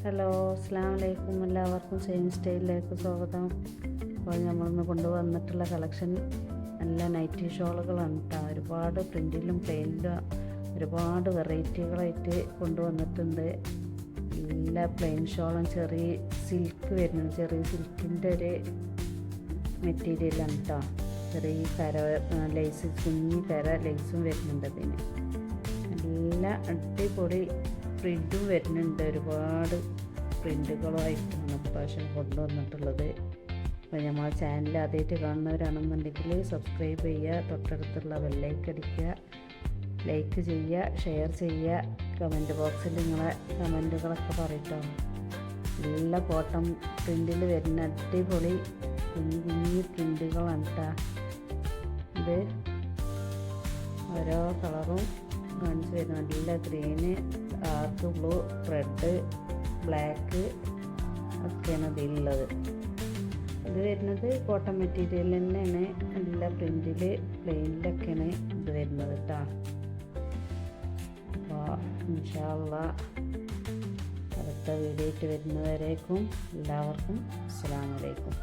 Hello, അസ്സലാമു അലൈക്കും. എല്ലാവർക്കും സെയിം സ്റ്റൈലിലേക്ക് സ്വാഗതം. അപ്പോൾ നമ്മളിന്ന് കൊണ്ടുവന്നിട്ടുള്ള കളക്ഷൻ നല്ല നൈറ്റി ഷോളുകളാണ് കേട്ടോ. ഒരുപാട് പ്രിൻറ്റിലും പ്ലെയിനിലും ഒരുപാട് വെറൈറ്റികളായിട്ട് കൊണ്ടുവന്നിട്ടുണ്ട്. എല്ലാ പ്ലെയിൻ ഷോളും ചെറിയ സിൽക്ക് വരുന്നുണ്ട്. ചെറിയ സിൽക്കിൻ്റെ ഒരു മെറ്റീരിയലാണ് കേട്ടോ. ചെറിയ കര ലേസ്, കുഞ്ഞി കര ലേസും വരുന്നുണ്ട്. അതിന് നല്ല അടിപൊളി പ്രിൻറ്റും വരുന്നുണ്ട്. ഒരുപാട് പ്രിൻറ്റുകളുമായിട്ടാണ് ഇപ്രാവശ്യം കൊണ്ടുവന്നിട്ടുള്ളത്. അപ്പോൾ നമ്മളെ ചാനൽ ആദ്യമായിട്ട് കാണുന്നവരാണെന്നുണ്ടെങ്കിൽ സബ്സ്ക്രൈബ് ചെയ്യുക, തൊട്ടടുത്തുള്ള ബെല്ലൈക്കൺ അടിക്കുക, ലൈക്ക് ചെയ്യുക, ഷെയർ ചെയ്യുക. കമൻറ്റ് ബോക്സിൽ നിങ്ങളെ കമൻറ്റുകളൊക്കെ പറയട്ടോ. നല്ല കോട്ടൺ പ്രിൻറ്റിൽ വരുന്ന അടിപൊളി കുഞ്ഞു കുഞ്ഞു പ്രിൻറ്റുകളാണ് കേട്ടോ. ഇത് ഓരോ കളറും കാണിച്ച് വരുന്ന നല്ല green, dark blue, red, black ഒക്കെയാണ് ഇതിലുള്ളത്. ഇത് വരുന്നത് കോട്ടൺ മെറ്റീരിയൽ തന്നെയാണ്. നല്ല പ്രിൻറ്റിൽ പ്ലെയിനിലൊക്കെയാണ് ഇത് വരുന്നത് കേട്ടോ. അപ്പോൾ ഇൻഷാ അല്ലാഹ് അടുത്ത വീഡിയോ ആയിട്ട് വരുന്നവരേക്കും എല്ലാവർക്കും അസ്സലാമു അലൈക്കും.